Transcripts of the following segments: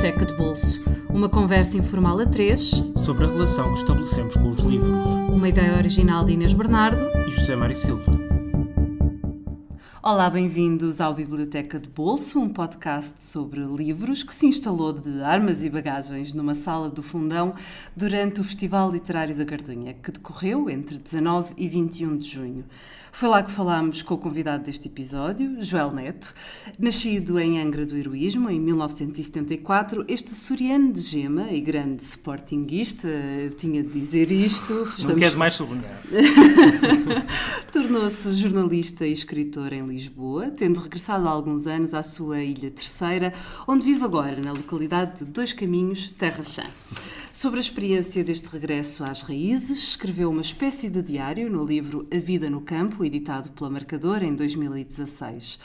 Biblioteca de Bolso. Uma conversa informal a três sobre a relação que estabelecemos com os livros. Uma ideia original de Inês Bernardo E José Mário Silva. Olá, bem-vindos ao Biblioteca de Bolso, um podcast sobre livros que se instalou de armas e bagagens numa sala do Fundão durante o Festival Literário da Gardunha, que decorreu entre 19 e 21 de junho. Foi lá que falámos com o convidado deste episódio, Joel Neto. Nascido em Angra do Heroísmo, em 1974, este açoriano de gema e grande sportinguista, eu tinha de dizer isto... Não quero mais sublinhar. Tornou-se jornalista e escritor em Lisboa, tendo regressado há alguns anos à sua Ilha Terceira, onde vive agora, na localidade de Dois Caminhos, Terra Chã. Sobre a experiência deste regresso às raízes, escreveu uma espécie de diário no livro A Vida no Campo, editado pela Marcador em 2016.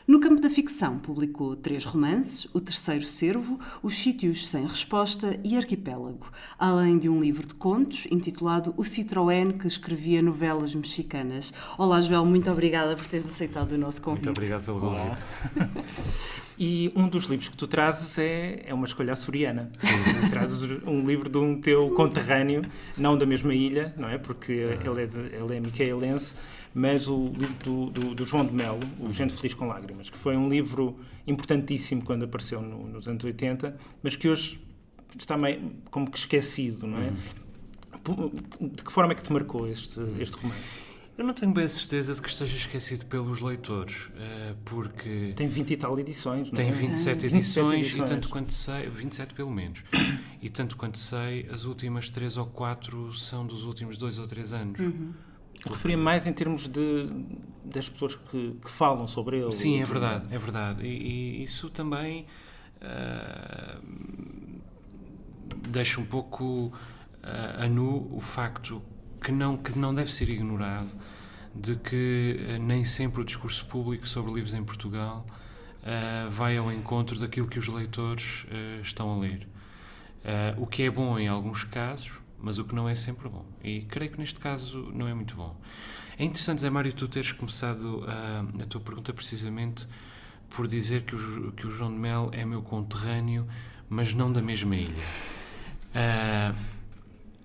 No campo da ficção, publicou 3 romances, O Terceiro Cervo, Os Sítios Sem Resposta e Arquipélago, além de um livro de contos intitulado O Citroën, que escrevia novelas mexicanas. Olá, Joel, muito obrigada por teres aceitado o nosso convite. Muito obrigado pelo convite. E um dos livros que tu trazes é uma escolha açoriana. Trazes um livro de um teu conterrâneo, não da mesma ilha, não é? Porque ele é micaelense, mas o livro do João de Melo, O Gente Feliz com Lágrimas, que foi um livro importantíssimo quando apareceu nos anos 80, mas que hoje está meio como que esquecido, não é? De que forma é que te marcou este romance? Eu não tenho bem a certeza de que esteja esquecido pelos leitores, porque... Tem 20 e tal edições, não é? Tem 27 edições e tanto quanto sei... 27 pelo menos. E tanto quanto sei, as últimas 3 ou 4 são dos últimos 2 ou 3 anos. Eu referia mais em termos das pessoas que falam sobre ele. Sim, é verdade. E isso também deixa um pouco a nu o facto que não deve ser ignorado de que nem sempre o discurso público sobre livros em Portugal vai ao encontro daquilo que os leitores estão a ler. O que é bom em alguns casos, mas o que não é sempre bom. E creio que neste caso não é muito bom. É interessante, Zé Mário, tu teres começado a tua pergunta precisamente por dizer que o João de Melo é meu conterrâneo, mas não da mesma ilha.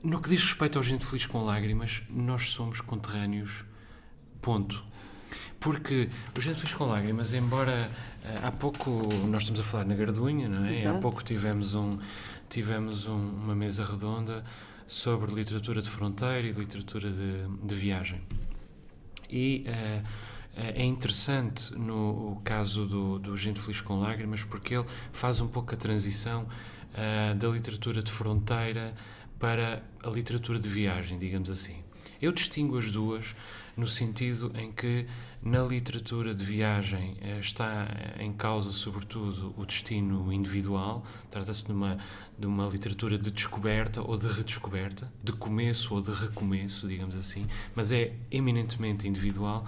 No que diz respeito ao Gente Feliz com Lágrimas, nós somos conterrâneos, ponto. Porque o Gente Feliz com Lágrimas, embora há pouco, nós estamos a falar na Gardunha, não é? Exato. Há pouco tivemos uma mesa redonda sobre literatura de fronteira e literatura de viagem. E é interessante no caso do Gente Feliz com Lágrimas, porque ele faz um pouco a transição da literatura de fronteira para a literatura de viagem, digamos assim. Eu distingo as duas no sentido em que na literatura de viagem está em causa, sobretudo, o destino individual. Trata-se de uma literatura de descoberta ou de redescoberta, de começo ou de recomeço, digamos assim, mas é eminentemente individual.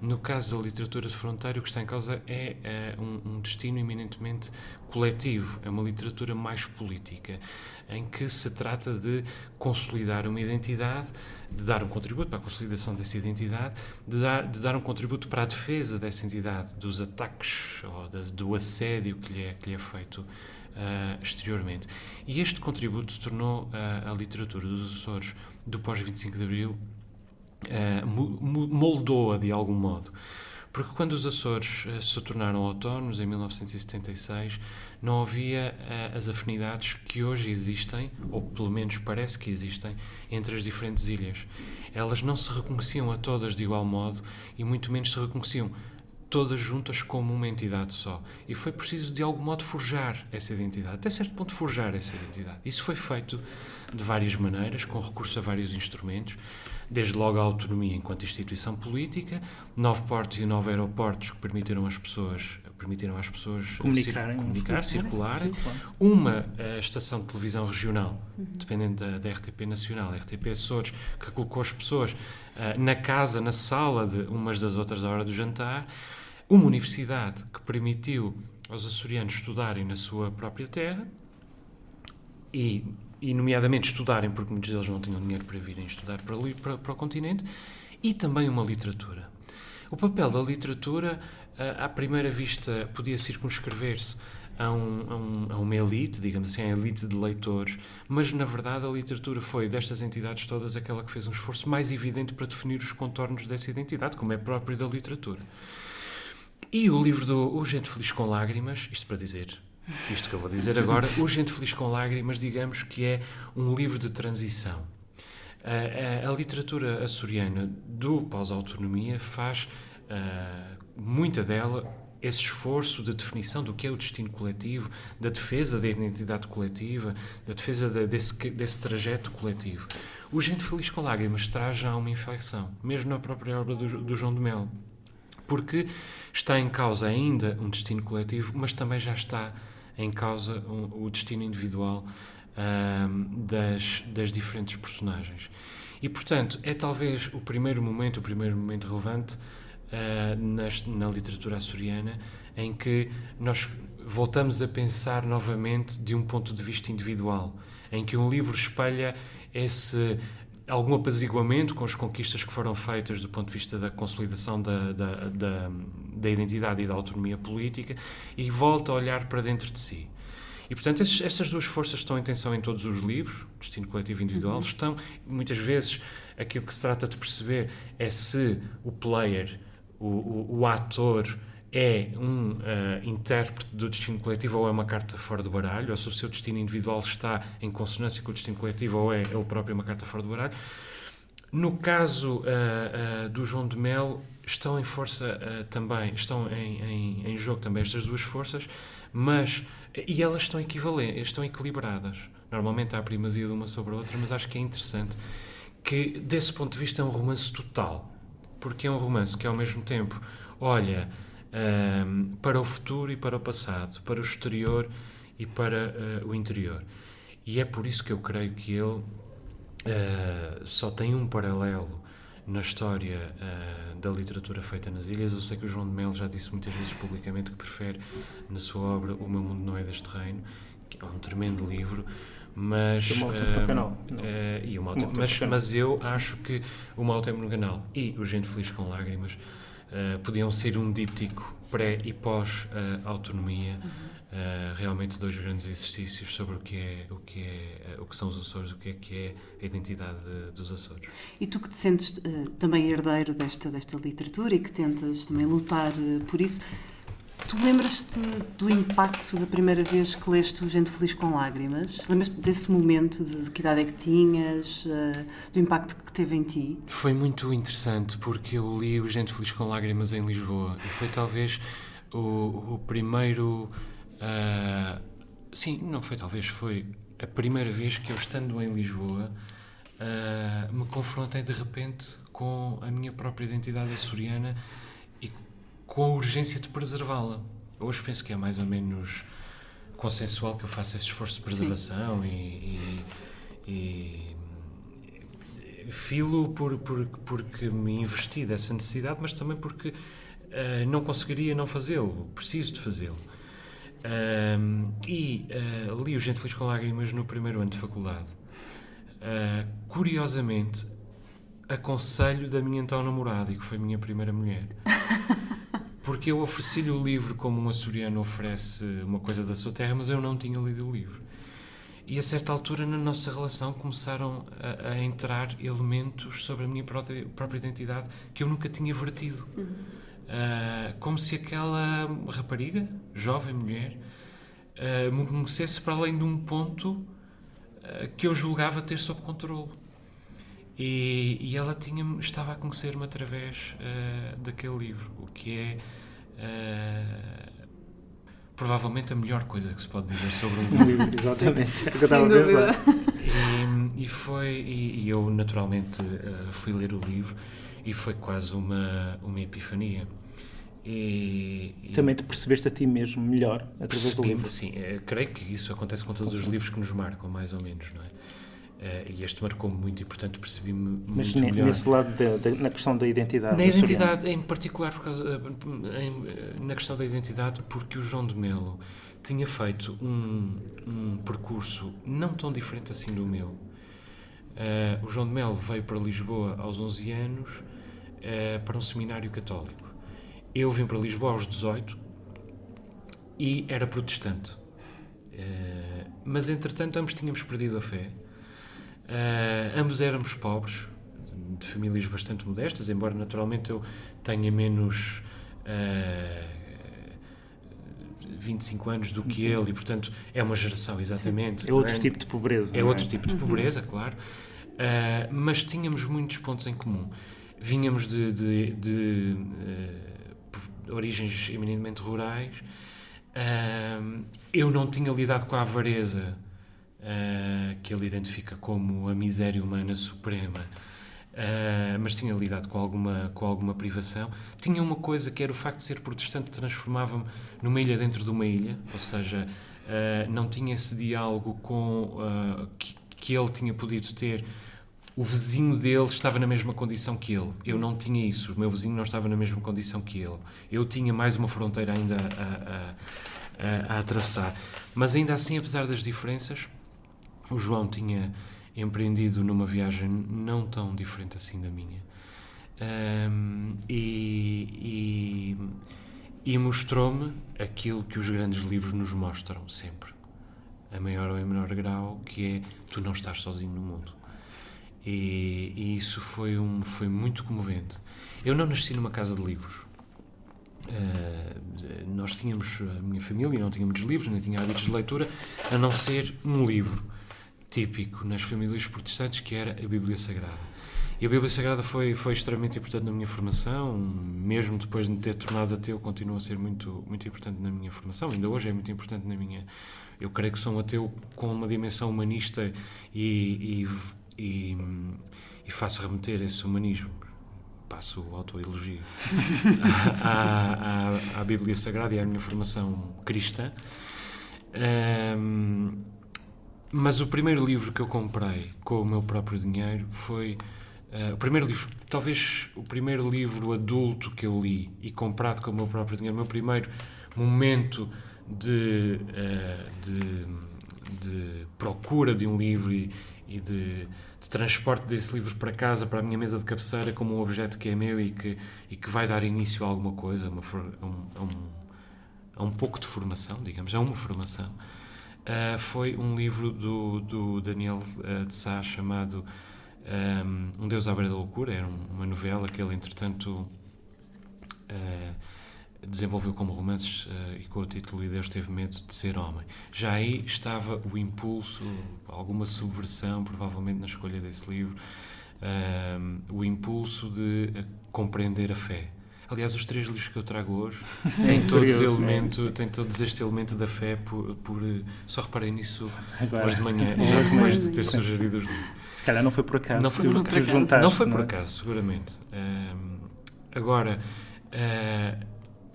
No caso da literatura de fronteira, o que está em causa é um destino eminentemente coletivo, é uma literatura mais política, em que se trata de consolidar uma identidade, de dar um contributo para a consolidação dessa identidade, de dar um contributo para a defesa dessa entidade, dos ataques ou do assédio que lhe é feito exteriormente. E este contributo tornou a literatura dos Açores do pós-25 de Abril moldou-a de algum modo. Porque quando os Açores se tornaram autónomos, em 1976, não havia as afinidades que hoje existem, ou pelo menos parece que existem, entre as diferentes ilhas. Elas não se reconheciam a todas de igual modo e muito menos se reconheciam todas juntas como uma entidade só. E foi preciso, de algum modo, forjar essa identidade. Até certo ponto, forjar essa identidade. Isso foi feito de várias maneiras, com recurso a vários instrumentos, desde logo a autonomia enquanto instituição política, 9 portos e 9 aeroportos que permitiram às pessoas comunicar, circularem, uma estação de televisão regional, dependendo da RTP Nacional, a RTP Açores, que colocou as pessoas na casa, na sala de umas das outras à hora do jantar, uma universidade que permitiu aos açorianos estudarem na sua própria terra e nomeadamente estudarem, porque muitos deles não tinham dinheiro para virem estudar para o continente, e também uma literatura. O papel da literatura, à primeira vista, podia circunscrever-se a uma elite, digamos assim, a elite de leitores, mas na verdade a literatura foi, destas entidades todas, aquela que fez um esforço mais evidente para definir os contornos dessa identidade, como é próprio da literatura. E o livro do O Gente Feliz com Lágrimas, isto para dizer, isto que eu vou dizer agora, O Gente Feliz com Lágrimas, digamos que é um livro de transição. A literatura açoriana do pós-autonomia faz, muita dela, esse esforço de definição do que é o destino coletivo, da defesa da identidade coletiva, da defesa desse trajeto coletivo. O Gente Feliz com Lágrimas traz já uma inflexão, mesmo na própria obra do João de Melo, porque está em causa ainda um destino coletivo, mas também já está em causa o destino individual das diferentes personagens. E, portanto, é talvez o primeiro momento relevante na literatura açoriana em que nós voltamos a pensar novamente de um ponto de vista individual, em que um livro espelha algum apaziguamento com as conquistas que foram feitas do ponto de vista da consolidação da identidade e da autonomia política e volta a olhar para dentro de si. E, portanto, essas duas forças estão em tensão em todos os livros, destino coletivo e individual, estão, muitas vezes, aquilo que se trata de perceber é se o player, o ator, é um intérprete do destino coletivo ou é uma carta fora do baralho, ou se o seu destino individual está em consonância com o destino coletivo ou é ele próprio uma carta fora do baralho. No caso do João de Melo, estão em força também, estão em jogo também estas duas forças, e elas estão equivalentes, estão equilibradas. Normalmente há a primazia de uma sobre a outra, mas acho que é interessante que, desse ponto de vista, é um romance total, porque é um romance que, ao mesmo tempo, olha para o futuro e para o passado, para o exterior e para o interior. E é por isso que eu creio que ele só tem um paralelo na história da literatura feita nas ilhas. Eu sei que o João de Melo já disse muitas vezes publicamente que prefere, na sua obra, O Meu Mundo Não É Deste Reino, que é um tremendo livro, mas mas eu acho que O Mau Tempo no Canal e O Gente Feliz com Lágrimas podiam ser um díptico pré e pós autonomia, realmente dois grandes exercícios sobre o que são os Açores, o que é a identidade dos Açores. E tu que te sentes também herdeiro desta literatura e que tentas também lutar por isso, tu lembras-te do impacto da primeira vez que leste O Gente Feliz com Lágrimas? Lembras-te desse momento, de que idade é que tinhas, do impacto que teve em ti? Foi muito interessante, porque eu li O Gente Feliz com Lágrimas em Lisboa e foi talvez o primeiro... foi a primeira vez que eu, estando em Lisboa, me confrontei de repente com a minha própria identidade açoriana e com a urgência de preservá-la. Hoje penso que é mais ou menos consensual que eu faça esse esforço de preservação e filo porque me investi dessa necessidade, mas também porque não conseguiria não fazê-lo, preciso de fazê-lo. Li O Gente Feliz com Lágrimas no primeiro ano de faculdade. Curiosamente, a conselho da minha então namorada, e que foi a minha primeira mulher. Porque eu ofereci-lhe o livro como um açoriano oferece uma coisa da sua terra, mas eu não tinha lido o livro. E a certa altura na nossa relação começaram a entrar elementos sobre a minha própria identidade que eu nunca tinha vertido. Como se aquela rapariga, jovem mulher, me conhecesse para além de um ponto que eu julgava ter sob controle. E ela estava a conhecer-me através daquele livro, o que é provavelmente a melhor coisa que se pode dizer sobre um livro. Exatamente, é que eu estava a pensar. E eu naturalmente fui ler o livro e foi quase uma epifania. Também te percebeste a ti mesmo melhor através do livro? Sim, creio que isso acontece com todos os livros que nos marcam, mais ou menos, não é? E este marcou-me muito e, portanto, percebi-me muito melhor. Mas nesse lado, na questão da identidade? Na identidade, em particular, na questão da identidade, porque o João de Melo tinha feito um percurso não tão diferente assim do meu. O João de Melo veio para Lisboa aos 11 anos para um seminário católico. Eu vim para Lisboa aos 18 e era protestante. Mas, entretanto, ambos tínhamos perdido a fé. Ambos éramos pobres, de famílias bastante modestas, embora naturalmente eu tenha menos 25 anos do que ele, e portanto é uma geração, exatamente. Sim. É outro tipo de pobreza. É outro tipo de pobreza, claro. Mas tínhamos muitos pontos em comum. Vínhamos de origens eminentemente rurais. Eu não tinha lidado com a avareza, que ele identifica como a miséria humana suprema, mas tinha lidado com alguma privação. Tinha uma coisa que era o facto de ser protestante, transformava-me numa ilha dentro de uma ilha, ou seja, não tinha esse diálogo com que ele tinha podido ter. O vizinho dele estava na mesma condição que ele. Eu não tinha isso. O meu vizinho não estava na mesma condição que ele. Eu tinha mais uma fronteira ainda a atravessar. Mas ainda assim, apesar das diferenças, o João tinha empreendido numa viagem não tão diferente assim da minha. E mostrou-me aquilo que os grandes livros nos mostram sempre, a maior ou em menor grau, que é: tu não estás sozinho no mundo. E isso foi muito comovente. Eu não nasci numa casa de livros. Nós tínhamos, a minha família não tinha muitos livros, nem tinha hábitos de leitura, a não ser um livro típico nas famílias protestantes, que era a Bíblia Sagrada. E a Bíblia Sagrada foi extremamente importante na minha formação, mesmo depois de me ter tornado ateu, continua a ser muito, muito importante na minha formação, ainda hoje é muito importante na minha... Eu creio que sou um ateu com uma dimensão humanista e faço remeter esse humanismo, passo o autoelogio à Bíblia Sagrada e à minha formação cristã. Mas o primeiro livro que eu comprei com o meu próprio dinheiro foi o primeiro livro, talvez o primeiro livro adulto que eu li e comprado com o meu próprio dinheiro, o meu primeiro momento de procura de um livro e de transporte desse livro para casa, para a minha mesa de cabeceira, como um objeto que é meu e que vai dar início a alguma coisa, a um pouco de formação, digamos, a uma formação. Foi um livro do Daniel de Sá chamado Um Deus à Beira da Loucura. Era uma novela que ele, entretanto, desenvolveu como romances e com o título E Deus Teve Medo de Ser Homem. Já aí estava o impulso, alguma subversão, provavelmente, na escolha desse livro, o impulso de compreender a fé. Aliás, os 3 livros que eu trago hoje têm todos este elemento da fé, só reparei nisso agora, hoje de manhã, já depois de ter sugerido os livros. Se calhar não foi por acaso. Não foi por acaso, não foi por acaso, seguramente. Agora,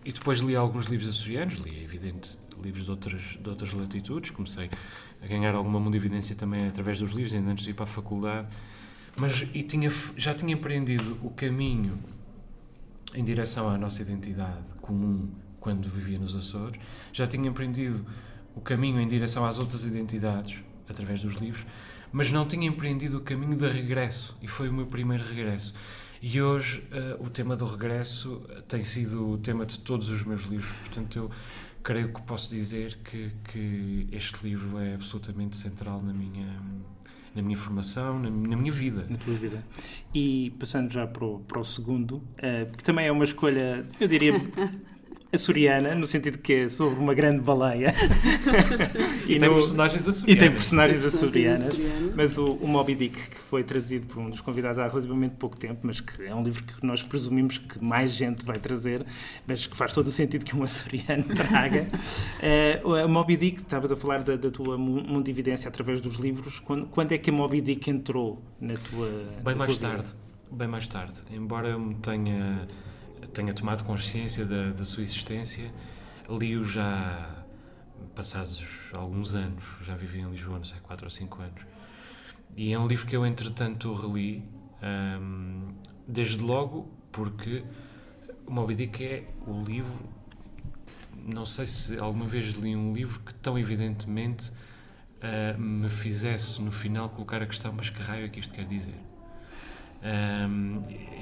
e depois li alguns livros açorianos, li, é evidente, livros de outras latitudes, comecei a ganhar alguma mundividência também através dos livros, ainda antes de ir para a faculdade, mas já tinha empreendido o caminho em direção à nossa identidade comum quando vivia nos Açores, já tinha empreendido o caminho em direção às outras identidades através dos livros, mas não tinha empreendido o caminho de regresso, e foi o meu primeiro regresso. E hoje o tema do regresso tem sido o tema de todos os meus livros, portanto eu creio que posso dizer que este livro é absolutamente central na minha formação, na minha vida. Na tua vida. E passando já para o segundo, que também é uma escolha, eu diria, açoriana, no sentido que é sobre uma grande baleia. E tem personagens açorianas. Mas o Moby Dick, que foi trazido por um dos convidados há relativamente pouco tempo, mas que é um livro que nós presumimos que mais gente vai trazer, mas que faz todo o sentido que um açoriano traga. O Moby Dick, estavas a falar da tua mundividência através dos livros. Quando é que a Moby Dick entrou na tua vida? Bem mais tarde. Embora eu me tenha tomado consciência da sua existência, li-o já passados alguns anos, já vivi em Lisboa, não sei, 4 ou 5 anos. E é um livro que eu, entretanto, reli, desde logo, porque o Moby Dick é o livro, não sei se alguma vez li um livro que tão evidentemente me fizesse, no final, colocar a questão: mas que raio é que isto quer dizer?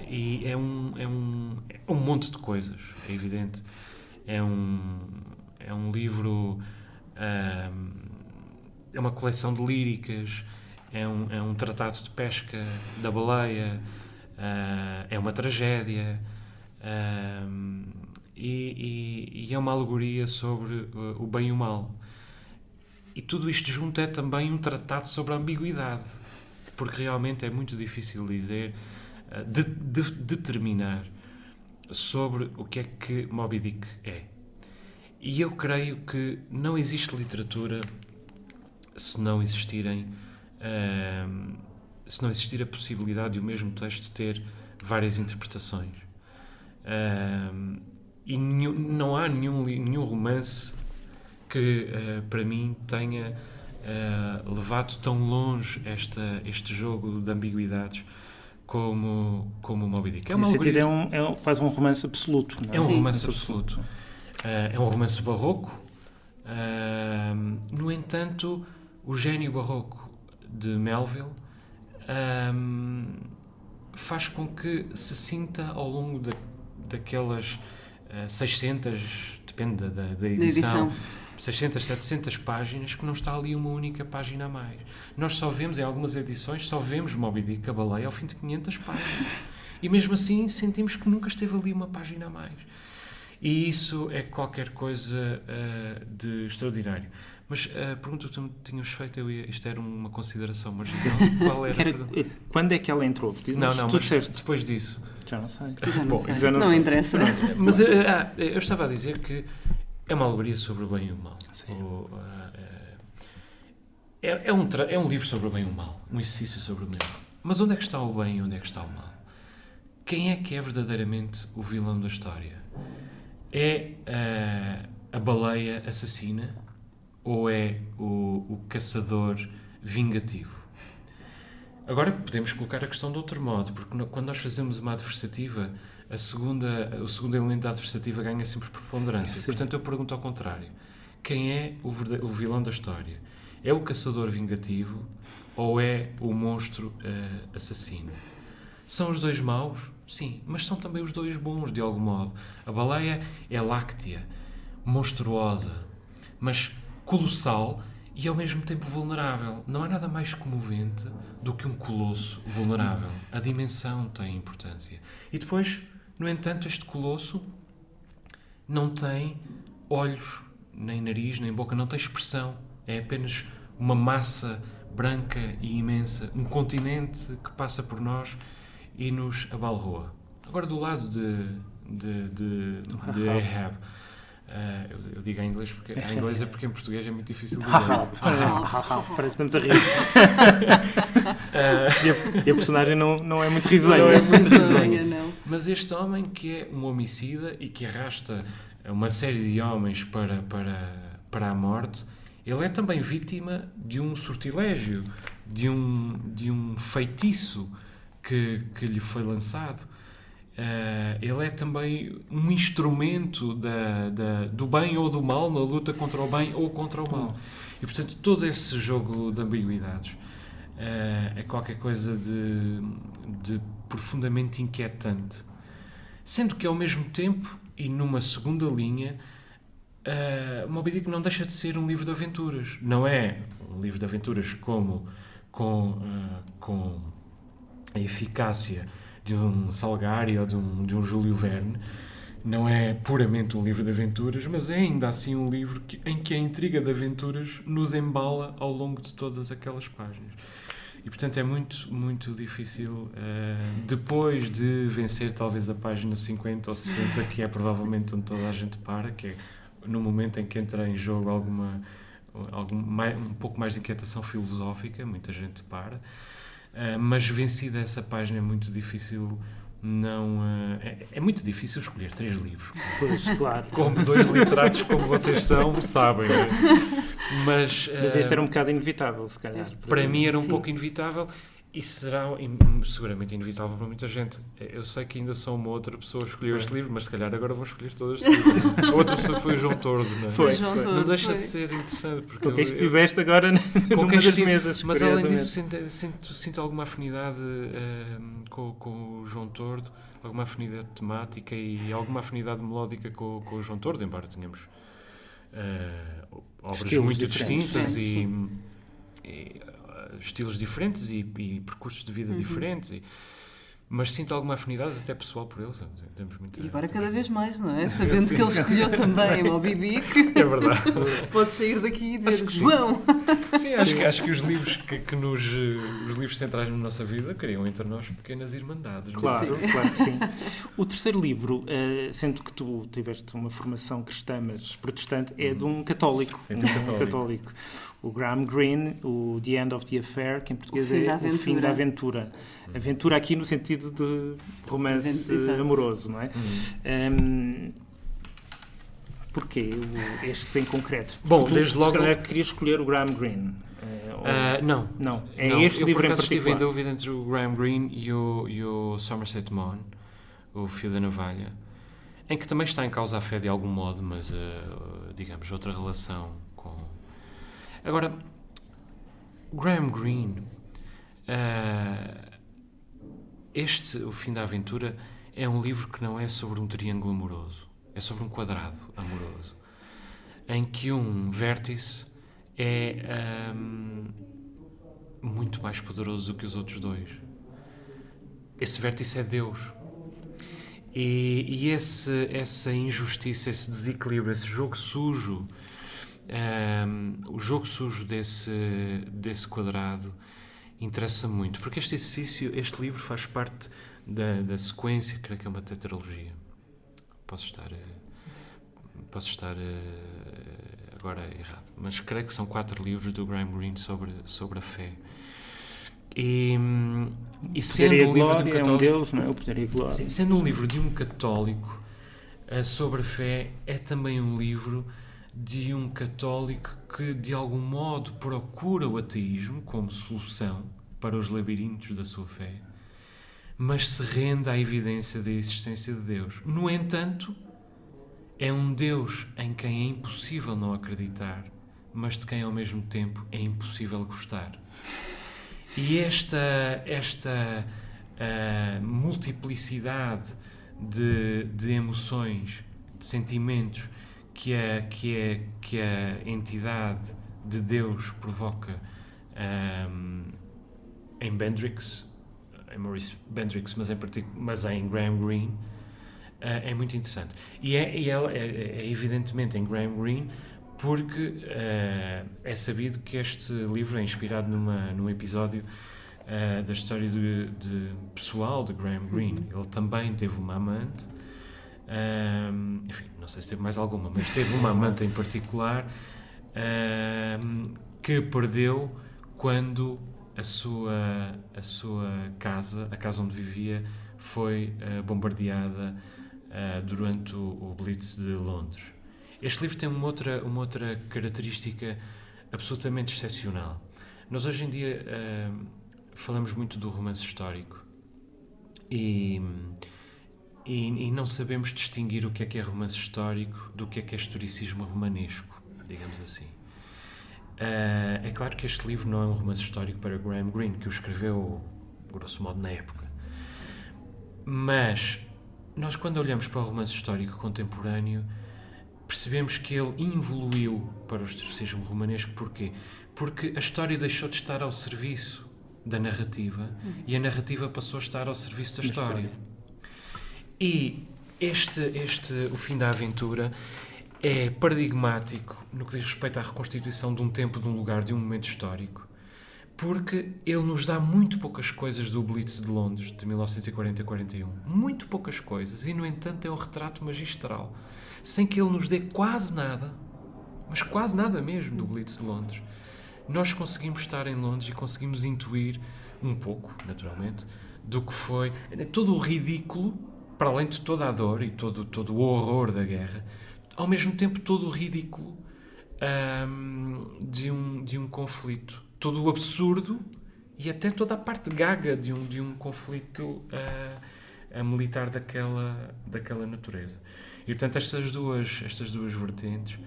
E é um monte de coisas, é evidente. É um livro, é uma coleção de líricas, é um tratado de pesca da baleia, é uma tragédia, e é uma alegoria sobre o bem e o mal. E tudo isto junto é também um tratado sobre a ambiguidade, porque realmente é muito difícil dizer, determinar sobre o que é que Moby Dick é. E eu creio que não existe literatura se não existir a possibilidade de o mesmo texto ter várias interpretações. E não há nenhum romance que, para mim, tenha levado tão longe este jogo de ambiguidades como o Moby Dick. Nesse sentido, é quase um romance absoluto. Não é? É um romance absoluto. É um romance barroco. No entanto, o gênio barroco de Melville faz com que se sinta ao longo daquelas 600, depende da edição, 600, 700 páginas, que não está ali uma única página a mais. Nós só vemos, em algumas edições, Moby Dick, a baleia, ao fim de 500 páginas. E mesmo assim sentimos que nunca esteve ali uma página a mais. E isso é qualquer coisa de extraordinário. Mas a pergunta que tu me tinhas feito, isto era uma consideração marginal. Qual era a pergunta? Quando é que ela entrou? Mas depois disso. Já não sei. Já não sei. Interessa. Mas eu estava a dizer que é uma alegoria sobre o bem e o mal. É um livro sobre o bem e o mal, um exercício sobre o bem e o mal. Mas onde é que está o bem e onde é que está o mal? Quem é que é verdadeiramente o vilão da história? É a baleia assassina ou é o caçador vingativo? Agora podemos colocar a questão de outro modo, porque quando nós fazemos uma adversativa, o segundo elemento da adversativa ganha sempre preponderância. Sim. Portanto, eu pergunto ao contrário. Quem é o vilão da história? É o caçador vingativo ou é o monstro assassino? São os dois maus? Sim, mas são também os dois bons, de algum modo. A baleia é láctea, monstruosa, mas colossal e ao mesmo tempo vulnerável. Não há nada mais comovente do que um colosso vulnerável. A dimensão tem importância. E depois, no entanto, este colosso não tem olhos, nem nariz, nem boca, não tem expressão. É apenas uma massa branca e imensa, um continente que passa por nós e nos abalroa. Agora, do lado de Ahab, eu digo em inglês porque em português é muito difícil de dizer. Parece que estamos a rir. E a personagem não é muito risonha. Não é muito risonha, não. Mas este homem que é um homicida e que arrasta uma série de homens para a morte, ele é também vítima de um sortilégio, de um feitiço que lhe foi lançado. Ele é também um instrumento do bem ou do mal na luta contra o bem ou contra o mal. E, portanto, todo esse jogo de ambiguidades é qualquer coisa de profundamente inquietante. Sendo que, ao mesmo tempo, e numa segunda linha, Moby Dick não deixa de ser um livro de aventuras. Não é um livro de aventuras com a eficácia de um Salgari ou de um Júlio Verne. Não é puramente um livro de aventuras, mas é ainda assim um livro em que a intriga de aventuras nos embala ao longo de todas aquelas páginas. E, portanto, é muito, muito difícil, depois de vencer talvez a página 50 ou 60, que é provavelmente onde toda a gente para, que é no momento em que entra em jogo um pouco mais de inquietação filosófica, muita gente para. Mas vencida essa página é muito difícil é muito difícil escolher 3 livros. Pois, claro. Como 2 literatos como vocês são, sabem. Né? Mas este era um bocado inevitável, se calhar. Para mim era um pouco inevitável e será seguramente inevitável para muita gente. Eu sei que ainda sou uma outra pessoa que escolheu este livro, mas se calhar agora vou escolher todos estes livros. A outra pessoa foi o João Tordo, não é? Foi. Não deixa de ser interessante. Porque com quem estiveste agora numa das mesas. Mas além disso, sinto alguma afinidade com o João Tordo, alguma afinidade temática e alguma afinidade melódica com o João Tordo, embora tenhamos obras Estilos muito diferentes. distintas e estilos diferentes e percursos de vida diferentes. Mas sinto alguma afinidade até pessoal por eles. E agora cada vez mais, não é? Sabendo que ele escolheu também Moby Dick. É verdade. Podes sair daqui e dizer, João! Sim, acho que os livros os livros centrais na nossa vida criam entre nós pequenas irmandades. Claro, claro que sim. O terceiro livro, sendo que tu tiveste uma formação cristã, mas protestante, é de um católico. É de um católico. O Graham Greene, o The End of the Affair, que em português é O Fim da Aventura. Aventura aqui no sentido de romance amoroso, não é? Porquê este em concreto? Bom, tu, desde logo... querias escolher o Graham Greene. Não. É não, este livro em particular. Eu estive em dúvida entre o Graham Greene e o Somerset Maugham, O Fio da Navalha, em que também está em causa a fé de algum modo, mas, digamos, outra relação com... Agora, Graham Greene, O Fim da Aventura, é um livro que não é sobre um triângulo amoroso, é sobre um quadrado amoroso, em que um vértice é muito mais poderoso do que os outros dois. Esse vértice é Deus. E essa injustiça, esse desequilíbrio, esse jogo sujo, o jogo sujo desse quadrado interessa muito, porque este livro faz parte da sequência, creio que é uma tetralogia. Posso estar agora errado, mas creio que são 4 livros do Graham Greene sobre a fé. E sendo um livro de um católico, Deus, não é? O Poder e a Glória. Sim, sendo um livro de um católico sobre a fé, é também um livro de um católico que de algum modo procura o ateísmo como solução para os labirintos da sua fé, mas se rende à evidência da existência de Deus. No entanto, é um Deus em quem é impossível não acreditar, mas de quem ao mesmo tempo é impossível gostar. E esta multiplicidade de emoções, de sentimentos que a entidade de Deus provoca em Maurice Bendrix, mas em Graham Greene, é muito interessante. E ela é evidentemente em Graham Greene, porque é sabido que este livro é inspirado num episódio da história pessoal de Graham Greene. Ele também teve uma amante, enfim, não sei se teve mais alguma, mas teve uma amante em particular que perdeu quando a sua casa, a casa onde vivia, foi bombardeada durante o Blitz de Londres. Este livro tem uma outra característica absolutamente excepcional. Nós hoje em dia falamos muito do romance histórico e não sabemos distinguir o que é romance histórico do que é historicismo romanesco, digamos assim. É claro que este livro não é um romance histórico para Graham Greene, que o escreveu, grosso modo, na época. Mas nós, quando olhamos para o romance histórico contemporâneo, percebemos que ele evoluiu para o historicismo romanesco. Porquê? Porque a história deixou de estar ao serviço da narrativa e a narrativa passou a estar ao serviço da história. E O Fim da Aventura é paradigmático no que diz respeito à reconstituição de um tempo, de um lugar, de um momento histórico, porque ele nos dá muito poucas coisas do Blitz de Londres, de 1940-41. Muito poucas coisas, e no entanto é um retrato magistral, sem que ele nos dê quase nada, mas quase nada mesmo, do Blitz de Londres. Nós conseguimos estar em Londres e conseguimos intuir um pouco, naturalmente, do que foi todo o ridículo, para além de toda a dor e todo o horror da guerra, ao mesmo tempo todo o ridículo de um conflito, todo o absurdo e até toda a parte gaga de um conflito militar daquela natureza. E, portanto, estas duas vertentes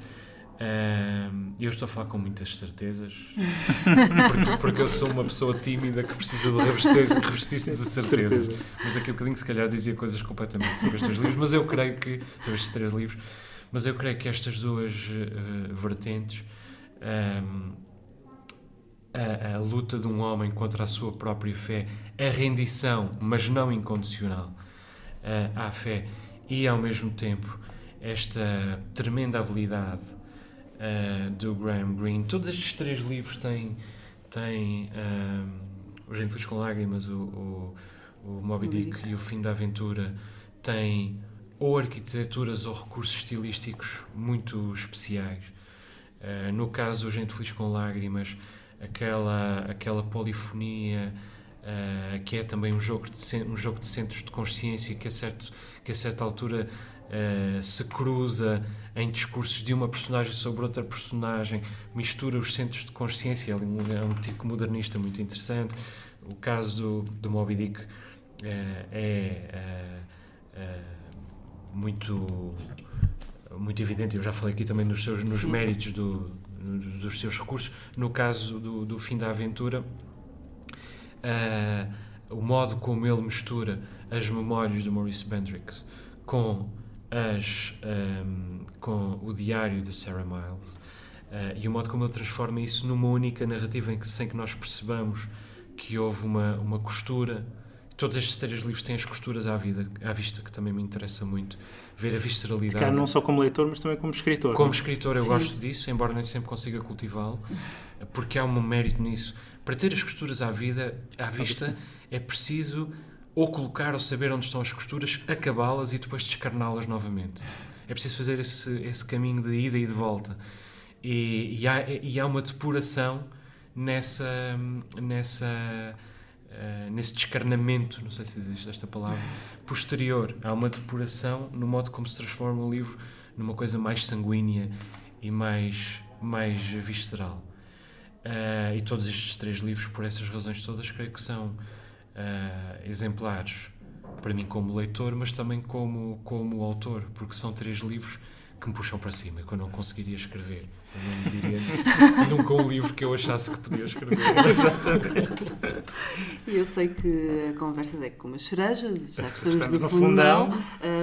Eu estou a falar com muitas certezas, porque eu sou uma pessoa tímida que precisa de revestir-se de certezas. Mas daqui a bocadinho, se calhar, dizia coisas completamente sobre estes livros, mas eu creio que, sobre estes 3 livros, mas eu creio que estas duas vertentes, a luta de um homem contra a sua própria fé, a rendição, mas não incondicional, à fé, e ao mesmo tempo esta tremenda habilidade do Graham Greene. Todos estes 3 livros têm O Gente Feliz com Lágrimas, o Moby Dick e O Fim da Aventura, têm ou arquiteturas ou recursos estilísticos muito especiais. No caso do Gente Feliz com Lágrimas, aquela polifonia, que é também um jogo de centros de consciência que a certa altura se cruza em discursos de uma personagem sobre outra personagem, mistura os centros de consciência. É um tico modernista muito interessante. O caso do Moby Dick é muito evidente. Eu já falei aqui também nos méritos dos seus recursos. No caso do Fim da Aventura, o modo como ele mistura as memórias do Maurice Bendrix com o diário de Sarah Miles, e o modo como ele transforma isso numa única narrativa sem que nós percebamos que houve uma costura. Todos estes 3 livros têm as costuras à vista, que também me interessa muito ver a visceralidade. Não só como leitor, mas também como escritor. Como escritor eu gosto disso, embora nem sempre consiga cultivá-lo, porque há um mérito nisso. Para ter as costuras à vista é preciso ou colocar ou saber onde estão as costuras, acabá-las e depois descarná-las novamente. É preciso fazer esse caminho de ida e de volta. E há uma depuração nesse descarnamento, não sei se existe esta palavra, posterior. Há uma depuração no modo como se transforma o livro numa coisa mais sanguínea e mais visceral. E todos estes 3 livros, por essas razões todas, creio que são exemplares para mim como leitor, mas também como autor, porque são 3 livros que me puxam para cima, que eu não conseguiria escrever. Eu não me diria nunca um livro que eu achasse que podia escrever. E eu sei que a conversa é como as cerejas, já que estamos no fundão,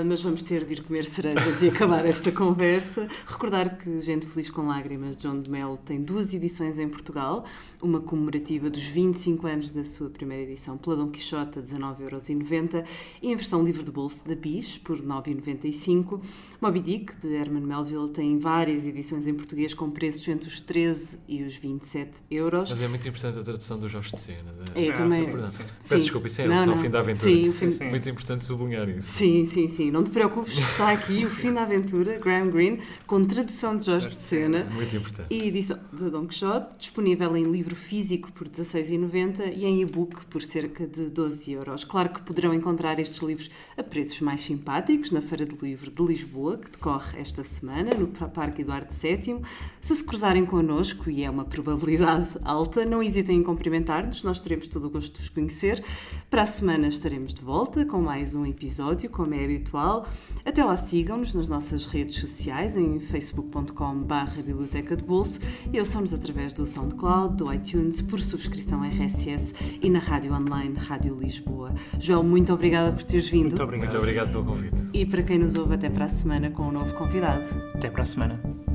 mas vamos ter de ir comer cerejas e acabar esta conversa. Recordar que Gente Feliz com Lágrimas, de João de Melo, tem 2 edições em Portugal, uma comemorativa dos 25 anos da sua primeira edição pela Dom Quixote, a 19,90€, e em versão livre de bolso da Bis, por 9,95€. Moby Dick, de Herman Melville, tem várias edições em português com preços entre os 13 e os 27€. Mas é muito importante a tradução do Jorge de Sena. Eu também. Peço desculpa, isso é o Fim da Aventura. Sim, muito importante sublinhar isso. Sim. Não te preocupes, está aqui O Fim da Aventura, Graham Greene, com tradução de Jorge de Sena. Muito importante. E edição de Dom Quixote, disponível em livro físico por 16,90€ e em e-book por cerca de 12€. Claro que poderão encontrar estes livros a preços mais simpáticos na Feira do Livro de Lisboa, que decorre esta semana, no Parque Eduardo VII. Se cruzarem connosco, e é uma probabilidade alta, não hesitem em cumprimentar-nos, nós teremos todo o gosto de vos conhecer. Para a semana estaremos de volta com mais um episódio, como é habitual. Até lá, sigam-nos nas nossas redes sociais, em facebook.com/biblioteca de bolso, e ouçam-nos através do SoundCloud, do iTunes, por subscrição RSS e na rádio online Rádio Lisboa. Joel, muito obrigada por teres vindo. Muito obrigado pelo convite. E para quem nos ouve, até para a semana com um novo convidado. Até para a semana.